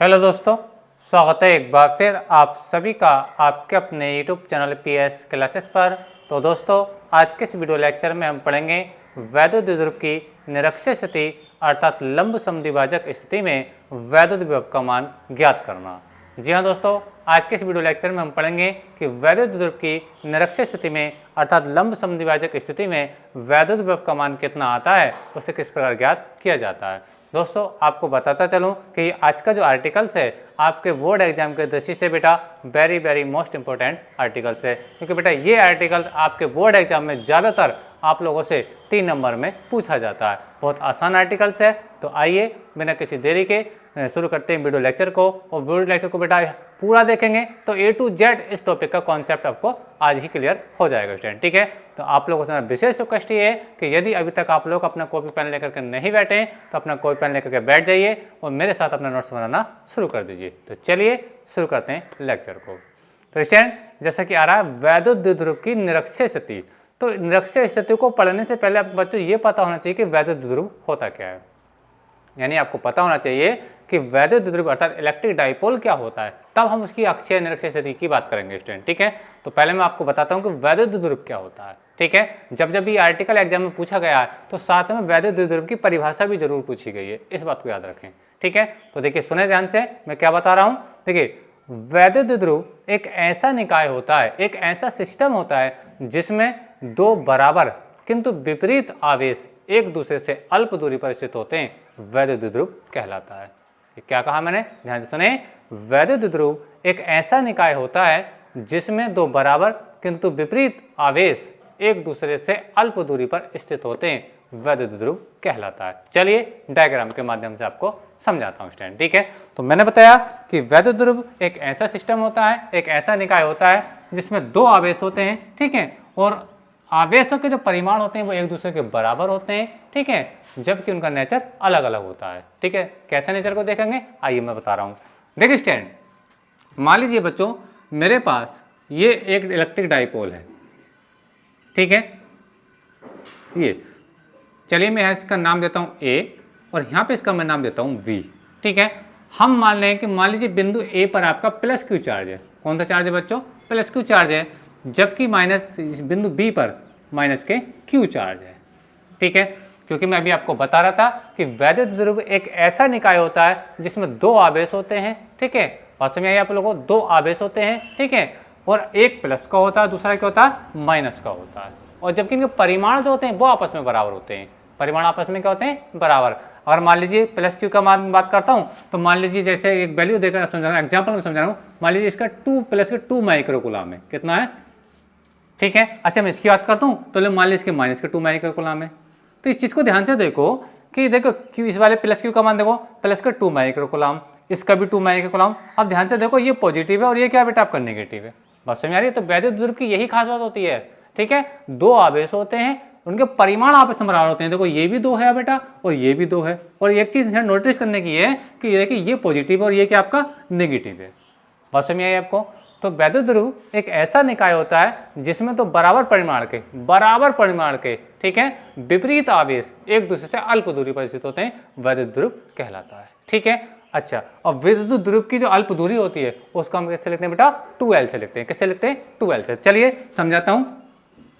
Hello दोस्तों, स्वागत है एक बार फिर आप सभी का आपके अपने यूट्यूब चैनल पीएस क्लासेस पर। तो दोस्तों, आज के इस वीडियो लेक्चर में हम पढ़ेंगे वैद्युत द्विध्रुव की निरक्षीय स्थिति अर्थात लंब समद्विभाजक स्थिति में वैद्युत विभव का मान ज्ञात करना। जी हाँ दोस्तों, आज के इस वीडियो लेक्चर में हम पढ़ेंगे कि वैद्युत द्विध्रुव की निरक्षीय स्थिति में अर्थात लंब समद्विभाजक स्थिति में वैद्युत विभव का मान कितना आता है, उसे किस प्रकार ज्ञात किया जाता है। दोस्तों, आपको बताता चलूं कि आज का जो आर्टिकल्स है आपके बोर्ड एग्जाम के दृष्टि से बेटा वेरी मोस्ट इंपॉर्टेंट आर्टिकल्स है, क्योंकि बेटा ये आर्टिकल आपके बोर्ड एग्जाम में ज़्यादातर आप लोगों से 3 नंबर में पूछा जाता है। बहुत आसान आर्टिकल्स है। तो आइए बिना किसी देरी के शुरू करते हैं वीडियो लेक्चर को। और वीडियो लेक्चर को बेटा पूरा देखेंगे तो A to Z इस टॉपिक का कॉन्सेप्ट आपको आज ही क्लियर हो जाएगा स्टूडेंट। ठीक है, तो आप लोगों से मेरा विशेष रिक्वेस्ट ये है कि यदि अभी तक आप लोग अपना कॉपी पेन लेकर के नहीं बैठे तो अपना कॉपी पेन लेकर के बैठ जाइए और मेरे साथ अपना नोट्स बनाना शुरू कर दीजिए। तो चलिए शुरू करते हैं लेक्चर को। तो स्टूडेंट, जैसा कि आ रहा है वैद्युत द्विध्रुव की निरक्षीय स्थिति, तो निरक्षीय स्थिति को पढ़ने से पहले आप बच्चों ये पता होना चाहिए कि वैद्युत द्विध्रुव होता क्या है। यानी आपको पता होना चाहिए कि वैद्युत द्विध्रुव अर्थात इलेक्ट्रिक डाइपोल क्या होता है, तब हम उसकी अक्षीय निरक्षीय स्थिति की बात करेंगे स्टूडेंट। ठीक है, तो पहले मैं आपको बताता हूं कि वैद्युत द्विध्रुव क्या होता है। ठीक है, जब ये आर्टिकल एग्जाम में पूछा गया है तो साथ में वैद्युत द्विध्रुव की परिभाषा भी जरूर पूछी गई है, इस बात को याद रखें। ठीक है, तो देखिए सुने ध्यान से मैं क्या बता रहा हूं। देखिए, वैद्युत द्विध्रुव एक ऐसा निकाय होता है, एक ऐसा सिस्टम होता है जिसमें दो बराबर किंतु विपरीत आवेश एक दूसरे से अल्प दूरी पर स्थित होते हैं, वैद्युत द्विध्रुव कहलाता है। क्या कहा मैंने, ध्यान से सुने। वैद्युत द्विध्रुव एक ऐसा निकाय होता है जिसमें दो बराबर किंतु विपरीत आवेश एक दूसरे से अल्प दूरी पर स्थित होते हैं, वैद्युत द्विध्रुव कहलाता है। चलिए डायग्राम के माध्यम से आपको समझाता हूं स्टूडेंट। ठीक है, तो मैंने बताया कि वैद्युत द्विध्रुव एक ऐसा सिस्टम होता है, एक ऐसा निकाय होता है जिसमें दो आवेश होते हैं। ठीक है, और आवेशों के जो परिमाण होते हैं वो एक दूसरे के बराबर होते हैं। ठीक है, जबकि उनका नेचर अलग अलग होता है। ठीक है, कैसे नेचर को देखेंगे आइए मैं बता रहा हूँ। देखिए स्टूडेंट, मान लीजिए बच्चों मेरे पास ये एक इलेक्ट्रिक डाइपोल है। ठीक है, ये चलिए मैं इसका नाम देता हूँ A और यहाँ पे इसका मैं नाम देता हूँ V। ठीक है, हम मान लें कि मान लीजिए बिंदु A पर आपका प्लस Q चार्ज है। कौन सा चार्ज है बच्चों, प्लस Q चार्ज है, जबकि माइनस बिंदु B पर माइनस के Q चार्ज है। ठीक है, क्योंकि मैं अभी आपको बता रहा था कि वैद्युत द्विध्रुव एक ऐसा निकाय होता है जिसमें दो आवेश होते हैं। ठीक है, बात समझ आई आप लोगों को, दो आवेश होते हैं। ठीक है, और एक प्लस का होता है, दूसरा क्या होता है, माइनस का होता है। और जबकि इनके परिमाण जो होते हैं वो आपस में बराबर होते हैं। परिमाण आपस में क्या होते हैं, बराबर। अगर मान लीजिए प्लस Q का मान बात करता हूँ तो मान लीजिए जैसे एक वैल्यू देकर समझा रहा हूँ, एग्जाम्पल में समझा रहा हूँ। मान लीजिए इसका 2 प्लस के 2 माइक्रोकूलम है, कितना है। ठीक है, अच्छा मैं इसकी बात करता हूँ तो मान लीजिए इसके माइनस के 2 माइक्रोकूलम है। तो इस चीज़ को ध्यान से देखो कि देखो Q, इस वाले प्लस Q का मान देखो प्लस के 2 माइक्रोकूलम, इसका भी 2 माइक्रोकूलम। अब ध्यान से देखो ये पॉजिटिव है और ये क्या बेटा आपका नेगेटिव है। बात समझ आ रही है। तो वैद्युत द्विध्रुव की यही खास बात होती है। ठीक है, दो आवेश होते हैं, उनके परिमाण आपस में बराबर होते हैं। देखो ये भी 2 है बेटा और ये भी 2 है। और एक चीज नोटिस करने की है कि देखिए ये पॉजिटिव और ये क्या आपका नेगेटिव है। बात समझ आई आपको। तो वैद्युत द्विध्रुव एक ऐसा निकाय होता है जिसमें तो बराबर परिमाण के ठीक है विपरीत आवेश एक दूसरे से अल्प दूरी पर स्थित होते हैं, वैद्युत द्विध्रुव कहलाता है। ठीक है, अच्छा, और विद्युत द्विध्रुव की जो अल्प दूरी होती है उसको हम कैसे लिखते हैं बेटा, 2L से लिखते हैं। कैसे लिखते हैं, 2L से। चलिए समझाता हूँ।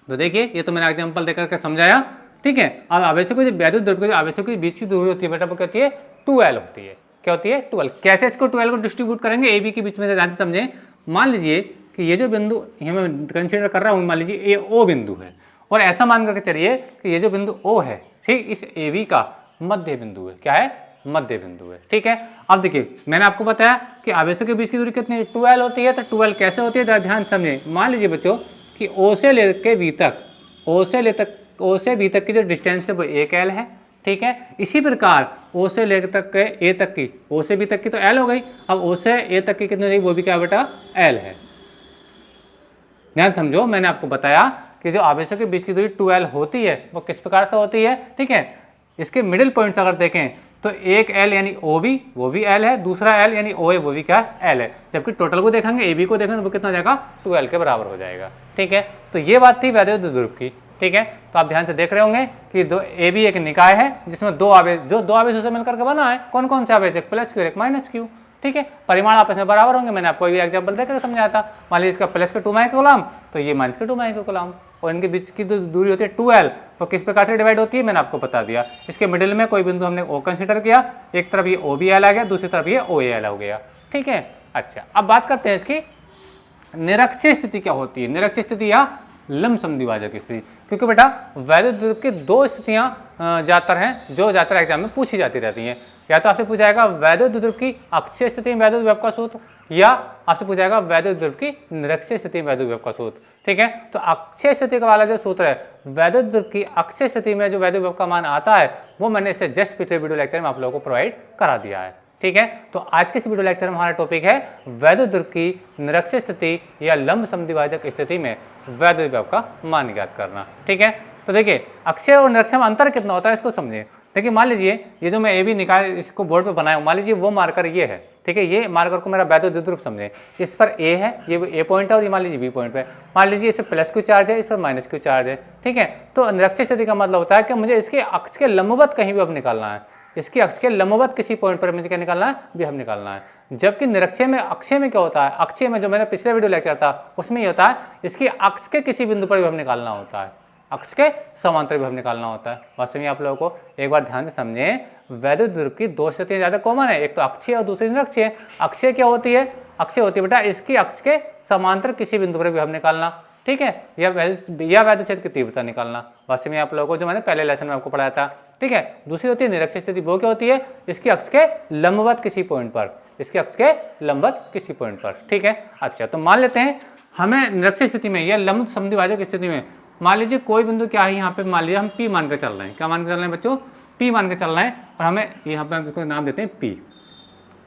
तो देखिए ये तो मैंने एग्जाम्पल देकर के समझाया। ठीक है, अब आवेशों की जो वैद्युत द्विध्रुव के आवेशों के बीच की दूरी होती है बेटा वो क्या होती है, 2L होती है। क्या होती है, 2L। कैसे इसको 2L को डिस्ट्रीब्यूट करेंगे AB के बीच में, ध्यान से समझें। मान लीजिए कि ये जो बिंदु ये मैं कंसीडर कर रहा हूँ, मान लीजिए ये O बिंदु है और ऐसा मान करके चलिए कि ये जो बिंदु O है, ठीक, इस AB का मध्य बिंदु है। क्या है, मध्य बिंदु है। ठीक है, अब देखिए मैंने आपको बताया कि आवेशों के बीच की दूरी कितनी 2L होती है। तो 2L कैसे होती है, ध्यान समझें। मान लीजिए बच्चों कि O से लेकर B तक, O से B तक की जो डिस्टेंस है वो 1L है। ठीक है, इसी प्रकार O से लेकर तक के A तक की, O से B तक की तो L हो गई। अब O से A तक की कितनी रही, वो भी क्या बेटा, L है। ध्यान समझो, मैंने आपको बताया कि जो आवेशों के बीच की दूरी 2L होती है वो किस प्रकार से होती है। ठीक है, इसके मिडिल पॉइंट्स अगर देखें तो एक L यानी OB वो भी L है, दूसरा L यानी OA वो भी क्या L है। जबकि टोटल को देखेंगे, AB को देखेंगे तो वो कितना हो जाएगा, 2L के बराबर हो जाएगा। ठीक है, तो ये बात थी वैद्युत द्विध्रुव की। ठीक है, तो आप ध्यान से देख रहे होंगे कि AB एक निकाय है जिसमें दो आवेशों से मिलकर के बना है। कौन कौन से आवेश, एक प्लस Q एक माइनस Q। ठीक है, परिमाण आपस में बराबर होंगे। मैंने आपको ये एग्जांपल देकर समझाया था। मान लीजिए इसका प्लस के 2 माइक्रोकूलम तो ये माइनस के 2 माइक्रोकूलम, और इनके बीच की जो दूरी होती है 2L, तो किस प्रकार से डिवाइड होती है मैंने आपको बता दिया। इसके मिडिल में कोई बिंदु हमने O कंसिडर किया, एक तरफ ये OBL आ गया, दूसरी तरफ ये OAL हो गया, ठीक है। अच्छा, अब बात करते हैं इसकी निरक्षीय स्थिति क्या होती है। निरक्षीय स्थिति या लंब समद्विभाजक स्थिति, क्योंकि बेटा वैद्युत द्रव्य की 2 स्थितियां ज्यादातर हैं जो ज्यादातर एग्जाम में पूछी जाती रहती हैं। या तो आपसे पूछा जाएगा वैद्युत द्रव्य की अक्षीय स्थिति में वैद्युत विभव का सूत्र, या आपसे पूछा जाएगा वैद्युत द्रव्य की निरक्षीय स्थिति में वैद्युत विभव का सूत्र, ठीक है। तो अक्षीय स्थिति का वाला जो सूत्र है, वैद्युत द्रव्य की अक्षीय स्थिति में जो वैद्युत विभव का मान आता है वो मैंने इससे जस्ट पिछले वीडियो लेक्चर में आप लोगों को प्रोवाइड करा दिया है, ठीक है। तो आज के इस वीडियो लेक्चर में हमारा टॉपिक है वैद्युत द्रव्य की निरक्षीय स्थिति या लंब समद्विभाजक स्थिति में वैद्युत विभव का मान ज्ञात करना, ठीक है। तो देखिए अक्षीय और निरक्षीय में अंतर कितना होता है इसको समझिए। देखिए मान लीजिए ये जो मैं ए बी निकाल इसको बोर्ड पे बनाया हूँ, मान लीजिए वो मार्कर ये है, ठीक है। ये मार्कर को मेरा वैद्युत द्रव्य समझे, इस पर ए है, ये ए पॉइंट है, और ये मान लीजिए बी पॉइंट पे। मान लीजिए इस पर प्लस क्यू चार्ज है, इस पर माइनस क्यू चार्ज है, ठीक है। तो निरक्षीय स्थिति का मतलब होता है कि मुझे इसके अक्ष के लंबवत कहीं भी अब निकालना है, इसकी अक्ष के लंबवत किसी पॉइंट पर मुझे क्या निकालना है, भी हम निकालना है। जबकि निरक्षीय में अक्षीय में क्या होता है, अक्षीय में जो मैंने पिछले वीडियो लेक्चर था उसमें ये होता है इसकी अक्ष के किसी बिंदु पर भी हम निकालना होता है, अक्ष के समांतर भी हम निकालना होता है। बस में आप लोगों को एक बार ध्यान से समझें, वैद्युत द्रव्य की 2 स्थितियां ज्यादा कॉमन है, एक तो अक्षीय और दूसरी निरक्षीय। अक्षीय क्या होती है, अक्षीय होती है बेटा इसकी अक्ष के समांतर किसी बिंदु पर भी हम निकालना, ठीक है, या वैद्युत क्षेत्र की तीव्रता निकालना। बस में आप लोगों को जो मैंने पहले लेसन में आपको पढ़ाया था, ठीक है। दूसरी होती है निरक्षीय स्थिति, वो क्या होती है इसकी अक्ष के लंबवत किसी पॉइंट पर, इसके अक्ष के लंबवत किसी पॉइंट पर, ठीक है। अच्छा, तो मान लेते हैं हमें निरक्षीय स्थिति में या लंब समद्विभाजक स्थिति में मान लीजिए कोई बिंदु क्या है यहाँ पे, मान लीजिए हम P मान के चल रहे हैं। क्या मान के चल रहे हैं बच्चों, P मान के चल रहे हैं, और हमें यहाँ पे हम इसको नाम देते हैं P।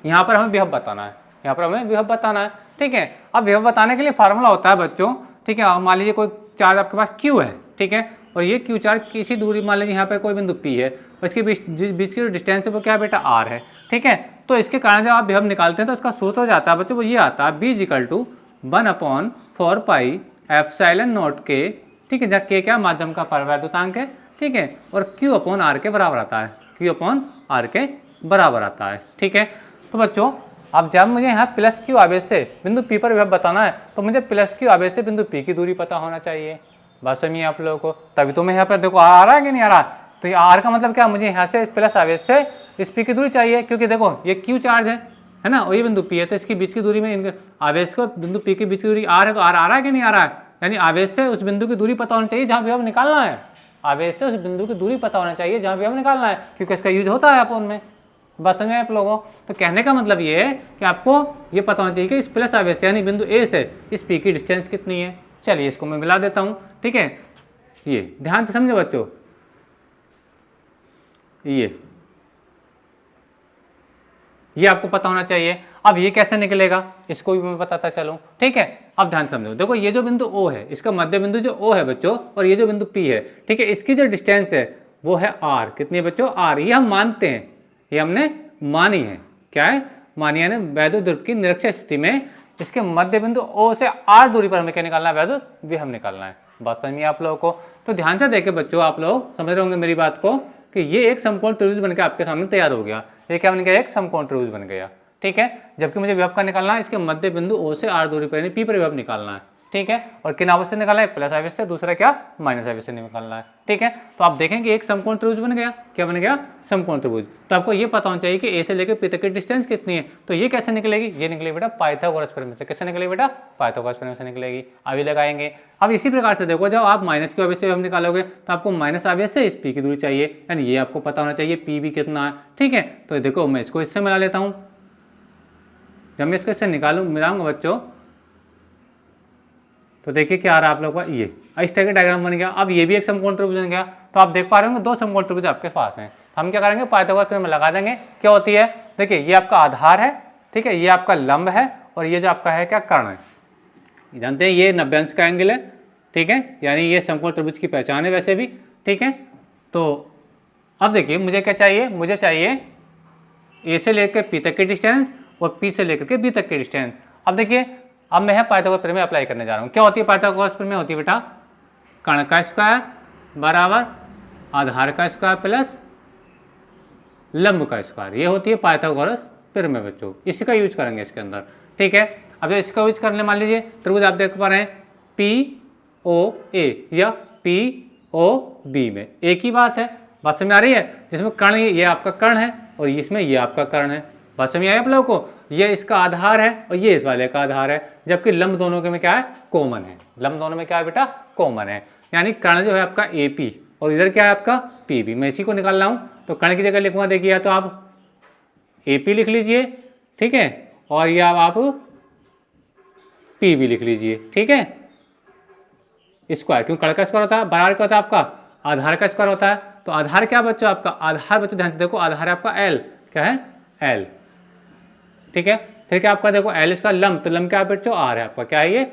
यहाँ पर हमें विभव बताना है, यहाँ पर हमें विभव बताना है, ठीक है। अब विभव बताने के लिए फार्मूला होता है बच्चों, ठीक है। मान लीजिए कोई चार्ज आपके पास Q है, ठीक है, और ये Q चार्ज किसी दूरी, मान लीजिए यहाँ पे कोई बिंदु P है, और इसके बीच की जो डिस्टेंस है वो क्या बेटा R है, ठीक है। तो इसके कारण जब आप विभव निकालते हैं तो इसका सूत्र हो जाता है बच्चों, वो ये आता है B = 1/4 pi epsilon not K, ठीक है, जहाँ K क्या माध्यम का परवैद्युतांक है, ठीक है, और Q/R के बराबर आता है, Q/R के बराबर आता है, ठीक है। तो बच्चों अब जब मुझे यहाँ प्लस Q आवेश से बिंदु P पर विभव बताना है तो मुझे प्लस Q आवेश से बिंदु P की दूरी पता होना चाहिए। बात समझिए आप लोगों को, तभी तो मैं यहाँ पर देखो आ रहा है कि नहीं आ रहा। तो ये R का मतलब क्या, मुझे यहाँ से प्लस आवेश से इस P की दूरी चाहिए, क्योंकि देखो ये Q चार्ज है ना, और ये बिंदु P है, तो इसके बीच की दूरी में इनके आवेश को बिंदु P के बीच की दूरी R है, तो R आ रहा है कि नहीं आ रहा है। यानी आवेश से उस बिंदु की दूरी पता होनी चाहिए जहाँ विभव निकालना है, आवेश से उस बिंदु की दूरी पता होना चाहिए जहाँ विभव निकालना है, क्योंकि इसका यूज होता है अपोन में। बस समझे आप लोगों। तो कहने का मतलब ये है कि आपको ये पता होना चाहिए कि इस प्लस आवेश से यानी बिंदु A से इस P की डिस्टेंस कितनी है। चलिए इसको मैं मिला देता हूँ, ठीक है। ये ध्यान से समझो बच्चों, ये आपको पता होना चाहिए। अब ये कैसे निकलेगा इसको भी मैं बताता चलूं, ठीक है। अब ध्यान समझो, देखो ये जो बिंदु O है, इसका मध्य बिंदु जो O है बच्चों, और ये जो बिंदु P है, ठीक है, इसकी जो डिस्टेंस है वो है R। कितनी है बच्चों, R। ये हम मानते हैं, ये हमने मानी है, क्या है, मानी है ना। वैद्युत द्रव्य की निरक्षीय स्थिति में इसके मध्य बिंदु O से R दूरी पर हमें क्या निकालना है, वैद्युत विभव निकालना है। बात समझिए आप लोगों को। तो ध्यान से देखें बच्चों, आप लोग समझ रहे होंगे मेरी बात को कि ये एक समकोण त्रिभुज बनकर आपके सामने तैयार हो गया। ये क्या बन गया, एक समकोण त्रिभुज बन गया, ठीक है। जबकि मुझे विभव का निकालना है इसके मध्य बिंदु O से R दूरी पर यानी P पर विभव निकालना है, ठीक है। और किन आवेश से निकालना है, प्लस आवेश से, दूसरा क्या माइनस आवेश से निकालना है, ठीक है। तो आप देखेंगे एक समकोण त्रिभुज बन गया। क्या बन गया, समकोण त्रिभुज। तो आपको ये पता होना चाहिए कि A से लेकर P तक की डिस्टेंस कितनी है। तो ये कैसे निकलेगी, ये निकलेगी बेटा पाइथागोरस प्रमेय से। कैसे निकलेगी बेटा, पाइथागोरस प्रमेय से निकलेगी। अभी लगाएंगे। अब इसी प्रकार से देखो, जब आप माइनस के आवेश से हम निकालोगे तो आपको माइनस आवेश से इस P की दूरी चाहिए, यानी ये आपको पता होना चाहिए P भी कितना है, ठीक है। तो देखो मैं इसको इससे मिला लेता हूँ। जब मैं इसको इससे मिलाऊंगा बच्चों, तो देखिए क्या आ रहा है आप लोगों का, ये इस तरह का डायग्राम बन गया। अब ये भी एक समकोण त्रिभुज बन गया। तो आप देख पा रहे होंगे 2 समकोण त्रिभुज आपके पास हैं। हम क्या करेंगे, पाइथागोरस प्रमेय लगा देंगे। क्या होती है, देखिए ये आपका आधार है, ठीक है, ये आपका लंब है, और ये जो आपका है क्या कर्ण है। जानते हैं ये 90 अंश का एंगल है, ठीक है, यानी ये समकोण त्रिभुज की पहचान है वैसे भी, ठीक है। तो अब देखिए मुझे क्या चाहिए, मुझे चाहिए A से लेकर P तक की डिस्टेंस और P से लेकर के B तक की डिस्टेंस। अब देखिए, अब मैं पाइथागोरस प्रमेय अप्लाई करने जा रहा हूँ। क्या होती है पाइथागोरस प्रमेय, होती है बेटा कर्ण का स्क्वायर बराबर आधार का स्क्वायर प्लस लंब का स्क्वायर। ये होती है पाइथागोरस फिर में बच्चों इसी का यूज करेंगे इसके अंदर, ठीक है। अब जब इसका यूज करने मान लीजिए त्रिभुज आप देख पा रहे हैं POA या POB में एक ही बात है, बात समझ आ रही है। जिसमें कर्ण ये आपका कर्ण है और इसमें ये आपका कर्ण है, बात समझ आई आप लोगों को। ये इसका आधार है और ये इस वाले का आधार है, जबकि लंब दोनों के में क्या है, कॉमन है। लंब दोनों में क्या है बेटा, कॉमन है। यानी कर्ण जो है आपका AP और इधर क्या है आपका PB। मैं इसी को निकाल रहा हूँ, तो कर्ण की जगह लिखूंगा, देखिए या तो आप AP लिख लीजिए, ठीक है, और या आप PB लिख लीजिए, ठीक है। स्क्वायर, क्यों कर्ण का स्क्वायर होता है, बराबर क्या होता है आपका आधार का स्क्वायर होता है। तो आधार क्या बच्चों आपका, आधार बच्चों ध्यान से देखो, आधार है आपका L, क्या है L, ठीक है। फिर क्या आपका देखो L इसका लंब, तो लंब क्या बच्चों R है आपका, क्या है ये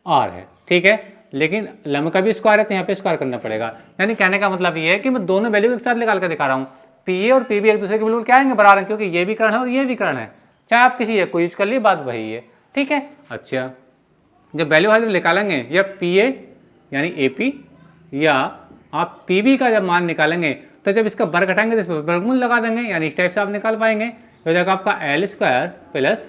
R है, ठीक है। लेकिन लंब का भी स्क्वायर है तो यहाँ पे स्क्वायर करना पड़ेगा। यानी कहने का मतलब ये है कि मैं दोनों वैल्यू एक साथ निकाल कर दिखा रहा हूँ। PA और PB एक दूसरे के बिल्कुल क्या आएंगे, बराबर हैं, क्योंकि ये भी कर्ण है और ये भी कर्ण है। चाहे आप किसी एक को यूज कर लिए, बात वही है, ठीक है। अच्छा, जब वैल्यू वाले निकालेंगे या PA यानी AP या आप PB का जब मान निकालेंगे, तो जब इसका वर्ग घटाएंगे तो इस पर वर्गमूल लगा देंगे, यानी इस टाइप से आप निकाल पाएंगे। हो जाएगा आपका L square plus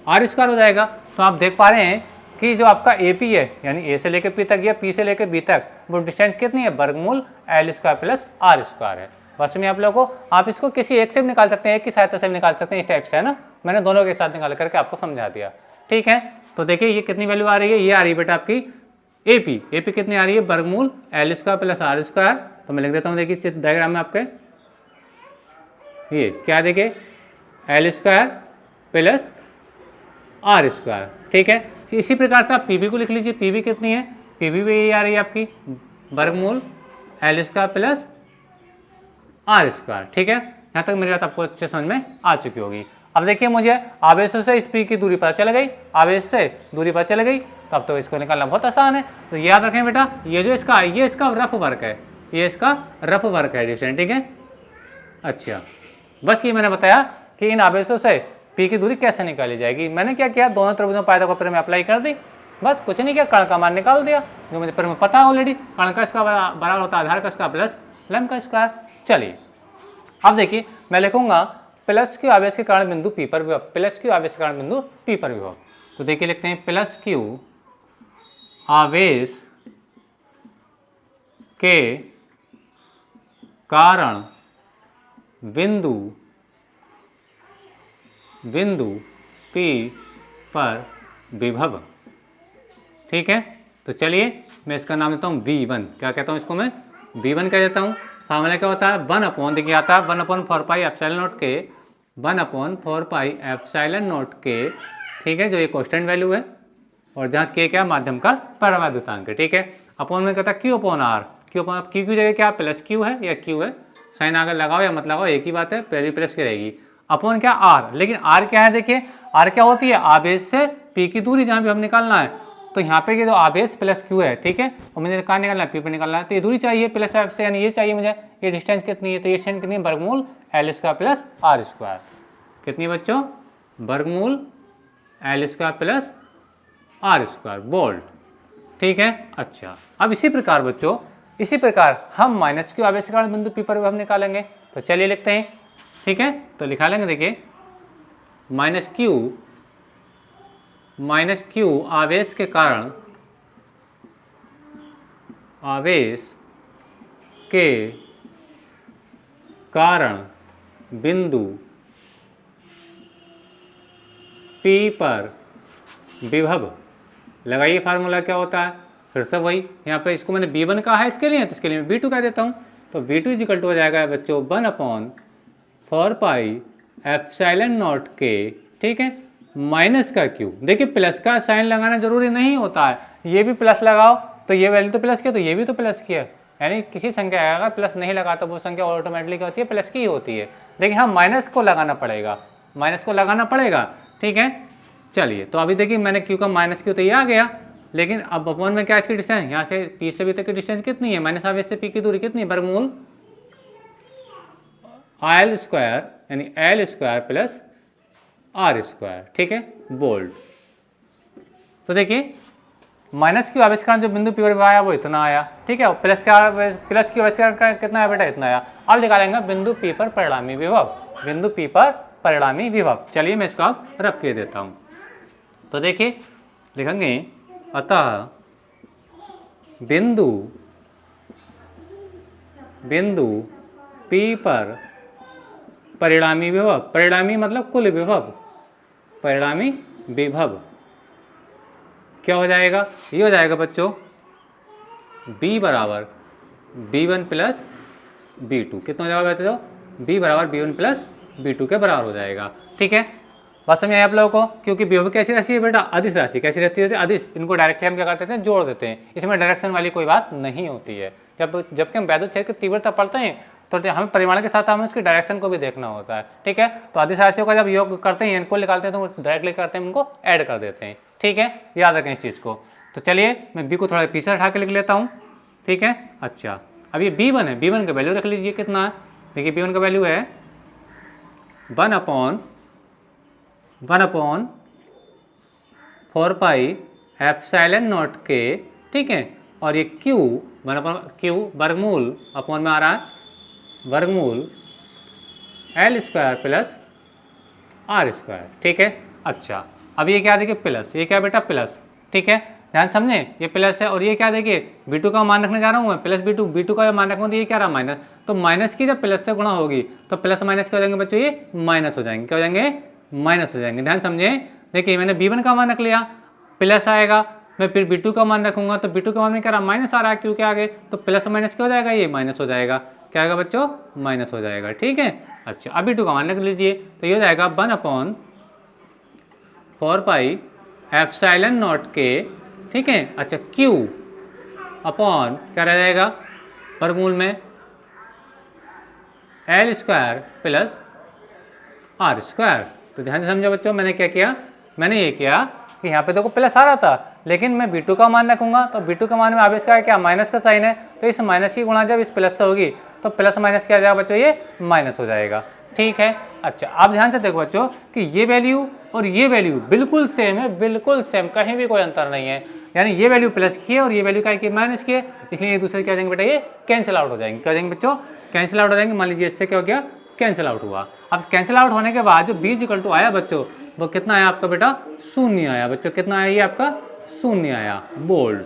R square हो जाएगा। तो आप देख पा रहे हैं कि जो आपका AP है, यानी A से लेकर P तक या P से लेकर B तक, वो डिस्टेंस कितनी है, वर्गमूल L square plus R square है। बस में आप लोगों को, आप इसको किसी एक से भी निकाल सकते हैं, एक की सहायता से भी निकाल सकते हैं, इस टाइप से, है ना। मैंने दोनों के साथ निकाल करके आपको समझा दिया, ठीक है। तो देखिए ये कितनी वैल्यू आ रही है, ये आ रही है बेटा आपकी AP कितनी आ रही है, वर्गमूल L square plus R square. तो मैं लिख देता हूँ, देखिए चित्र डायग्राम में आपके ये क्या, देखिए L square plus R square, ठीक है। इसी प्रकार से आप PB को लिख लीजिए, PB कितनी है, PB भी यही आ रही है आपकी वर्गमूल L square plus R square, ठीक है। यहाँ तक मेरी बात आपको अच्छे समझ में आ चुकी होगी। अब देखिए मुझे आवेश से इस P की दूरी पता चल गई, आवेश से दूरी पता चल गई, तो अब तो इसको निकालना बहुत आसान है। तो याद रखें बेटा, ये जो इसका ये इसका रफ वर्क है, ये इसका रफ वर्क है डिस्टेंस, ठीक है। अच्छा, बस ये मैंने बताया कि इन आवेशों से P की दूरी कैसे निकाली जाएगी। मैंने क्या किया, दोनों त्रिभुजों पाइथागोरस में अप्लाई कर दी, बस कुछ नहीं किया, कर्ण का मान निकाल दिया, जो मुझे पर में पता है ऑलरेडी। कर्ण का इसका बराबर होता है आधार का इसका प्लस लंब का स्क्वायर। चलिए अब देखिए, मैं लिखूंगा प्लस क्यू आवेश के कारण बिंदु P पर विभव, प्लस क्यू आवेश के कारण बिंदु P पर विभव। तो देखिए लिखते हैं प्लस क्यू आवेश के कारण बिंदु P पर विभव, ठीक है। तो चलिए मैं इसका नाम देता हूँ V1, क्या कहता हूँ इसको मैं V1 कह देता हूँ। फार्मूला क्या होता है, 1 देखिए आता है 1/4 पाई एप्सिलॉन नॉट के, 1/4 पाई एप्सिलॉन नॉट के, ठीक है, जो ये कांस्टेंट वैल्यू है, और जहाँ के क्या माध्यम का परावर्तनांक है, ठीक है। अपॉन में कहता है Q/R, Q की जगह क्या प्लस Q है या Q है, साइन आगे लगाओ या मत लगाओ एक ही बात है, पहली प्लस की रहेगी। अपॉन क्या R, लेकिन R क्या है, देखिए R क्या होती है, आवेश से P की दूरी जहाँ भी हम निकालना है। तो यहाँ पे ये जो आवेश प्लस Q है, ठीक है, और मुझे कहाँ निकालना है, P पर निकालना है। तो ये दूरी चाहिए प्लस F से, यानी ये चाहिए मुझे, ये डिस्टेंस कितनी है, तो ये डिस्टेंस कितनी है, वर्गमूल L square plus R square. कितनी है बच्चों, वर्गमूल L square plus R square, bold, ठीक है। अच्छा, अब इसी प्रकार बच्चों, इसी प्रकार हम माइनस Q आवेश के कारण बिंदु P पर हम निकालेंगे। तो चलिए लिखते हैं, ठीक है। तो लिखा लेंगे, देखिए माइनस Q आवेश के कारण, बिंदु P पर विभव। लगाइए फार्मूला क्या होता है, फिर से वही, यहाँ पे इसको मैंने V1 कहा है इसके लिए, तो इसके लिए मैं V2 कह देता हूँ। तो V2 इक्वल टू हो जाएगा बच्चों 1/4 पाई एप्सिलॉन नॉट के, ठीक है, माइनस का Q। देखिए प्लस का साइन लगाना जरूरी नहीं होता है, ये भी प्लस लगाओ तो ये वैल्यू तो प्लस की है, तो ये भी तो प्लस की है, यानी किसी संख्या अगर प्लस नहीं लगा तो वो संख्या ऑटोमेटिकली क्या होती है, प्लस की ही होती है। देखिए हाँ, माइनस को लगाना पड़ेगा, ठीक है। चलिए तो अभी देखिए मैंने Q का माइनस Q तो ये आ गया, लेकिन अब अपॉन में क्या इसकी डिस्टेंस, यहाँ से P से B तक की डिस्टेंस कितनी है, माइनस आवेश से P की दूरी कितनी है, वर्गमूल L स्क्वायर यानी L square plus R square, ठीक है, बोल्ड। तो देखिए माइनस Q आवेश कारण जो बिंदु P पर आया वो इतना आया, ठीक है, प्लस Q आवेश कारण कितना आया बेटा, इतना आया। अब निकालेंगे बिंदु P पर परिणामी विभव, बिंदु P पर परिणामी विभव। चलिए मैं इसको आप रख के देता हूँ। तो देखिए लिखेंगे अतः बिंदु P पर परिणामी विभव, परिणामी मतलब कुल विभव, परिणामी विभव क्या हो जाएगा, ये हो जाएगा बच्चों B बराबर B1 प्लस B2। कितना हो जाएगा बच्चों, B बराबर B1 प्लस B2 के बराबर हो जाएगा। ठीक है, बात समझ आई आप लोगों को। क्योंकि विभव कैसी राशि है बेटा, अदिश राशि। कैसी रहती है, अदिश। इनको डायरेक्टली हम क्या करते हैं, जोड़ देते हैं। इसमें डायरेक्शन वाली कोई बात नहीं होती है। जबकि हम वैद्युत क्षेत्र की तीव्रता पढ़ते हैं तो हमें परिमाण के साथ हमें उसकी डायरेक्शन को भी देखना होता है। ठीक है, तो अदिश राशियों का जब योग करते हैं, इनको निकालते हैं तो डायरेक्टली करते हैं, इनको ऐड कर देते हैं। ठीक है, याद रखें इस चीज़ को। तो चलिए मैं बी को थोड़ा पीछे हटा के लिख लेता हूँ। ठीक है, अच्छा अब ये B1 है, B1 का वैल्यू रख लीजिए कितना है। देखिए B1 का वैल्यू है 1/4 पाई एप्सिलॉन नॉट के। ठीक है, और ये Q वर्गमूल अपॉन में आ रहा है वर्गमूल L square plus R square. ठीक है, अच्छा अब ये क्या देखिए प्लस, ये क्या बेटा प्लस। ठीक है, ध्यान समझे, ये प्लस है और ये क्या देखिए B2 का मान रखने जा रहा हूँ मैं, प्लस B2 का मान रखूँ तो ये क्या रहा माइनस। तो माइनस की जब प्लस से गुणा होगी तो प्लस माइनस क्या हो जाएंगे बच्चों, ये माइनस हो जाएंगे। क्या हो जाएंगे, माइनस हो जाएंगे। ध्यान समझे, देखिए मैंने B1 का मान रख लिया, प्लस आएगा, मैं फिर B2 का मान रखूंगा तो B2 का मान में क्या रहा माइनस आ रहा है, क्यों के आगे, तो प्लस माइनस क्या हो जाएगा, ये माइनस हो जाएगा। क्या आएगा बच्चों, माइनस हो जाएगा। ठीक है, अच्छा अब B2 का मान रख लीजिए तो ये हो जाएगा 1/4 पाई एप्सिलॉन नॉट के। ठीक है, अच्छा Q अपॉन क्या रह जाएगा वर्गमूल में L square plus R square. तो ध्यान से समझो बच्चों, मैंने क्या किया, मैंने ये किया कि यहाँ पे देखो प्लस आ रहा था, लेकिन मैं B2 का मान रखूंगा तो B2 का मान में अब इसका क्या माइनस का साइन है, तो इस माइनस की गुणा जब इस प्लस से होगी तो प्लस माइनस क्या आ जाएगा बच्चों, ये माइनस हो जाएगा। ठीक है, अच्छा आप ध्यान से देखो बच्चों कि ये वैल्यू और ये वैल्यू बिल्कुल सेम है, बिल्कुल सेम, कहीं भी कोई अंतर नहीं है। यानी ये वैल्यू प्लस की है और ये वैल्यू क्या है, माइनस की है, इसलिए एक दूसरे क्या हो जाएंगे बेटा, ये कैंसिल आउट हो जाएंगे। क्या हो जाएंगे बच्चों, कैंसिल आउट हो जाएंगे। मान लीजिए इससे क्या हो गया, कैंसिल आउट हुआ। अब कैंसिल आउट होने के बाद जो B आया बच्चों, वो कितना आया आपका बेटा, 0 आया बच्चों। कितना आया, ये आपका 0 आया, बोल्ड।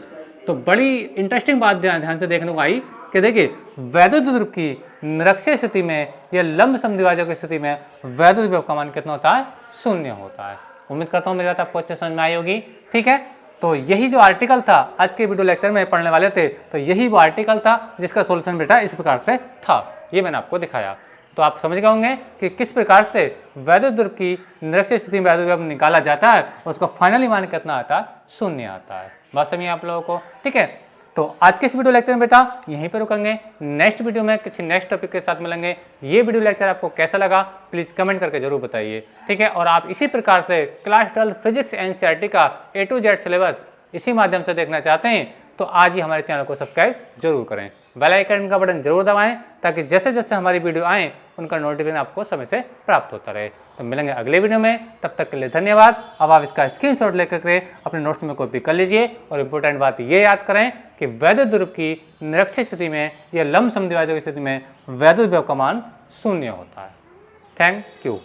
तो बड़ी इंटरेस्टिंग बात ध्यान से देखने को आई कि देखिए वैद्युत ध्रुव की निरक्षीय स्थिति में या लंब समद्विभाजक की स्थिति में वैद्युत विभव का मान कितना होता है, 0 होता है। उम्मीद करता हूँ मेरी बात आपको अच्छे समझ में आई होगी। ठीक है, तो यही जो आर्टिकल था आज के वीडियो लेक्चर में पढ़ने वाले थे, तो यही वो आर्टिकल था जिसका सोल्यूशन बेटा इस प्रकार से था, ये मैंने आपको दिखाया। तो आप समझ गए होंगे कि किस प्रकार से वैद्युत ध्रुव की निरक्षीय स्थिति में वैद्युत विभव निकाला जाता है और उसका फाइनली मान कितना आता है, 0 आता है। बात समझिए आप लोगों को। ठीक है, तो आज के इस वीडियो लेक्चर में बेटा यहीं पर रुकेंगे। नेक्स्ट वीडियो में किसी नेक्स्ट टॉपिक के साथ मिलेंगे। ये वीडियो लेक्चर आपको कैसा लगा प्लीज़ कमेंट करके जरूर बताइए। ठीक है, और आप इसी प्रकार से क्लास 12 फिजिक्स एनसीईआरटी का A to Z सिलेबस इसी माध्यम से देखना चाहते हैं तो आज ही हमारे चैनल को सब्सक्राइब जरूर करें, बेल आइकन का बटन जरूर दबाएं ताकि जैसे जैसे हमारी वीडियो आएँ उनका नोटिफिकेशन आपको समय से प्राप्त होता रहे। तो मिलेंगे अगले वीडियो में, तब तक के लिए धन्यवाद। अब आप इसका स्क्रीनशॉट लेकर के अपने नोट्स में कॉपी कर लीजिए और इम्पोर्टेंट बात ये याद करें कि वैद्युत ध्रुव की निरक्षीय स्थिति में या लंब समद्विभाजक स्थिति में वैद्युत विभव का मान 0 होता है। Thank you.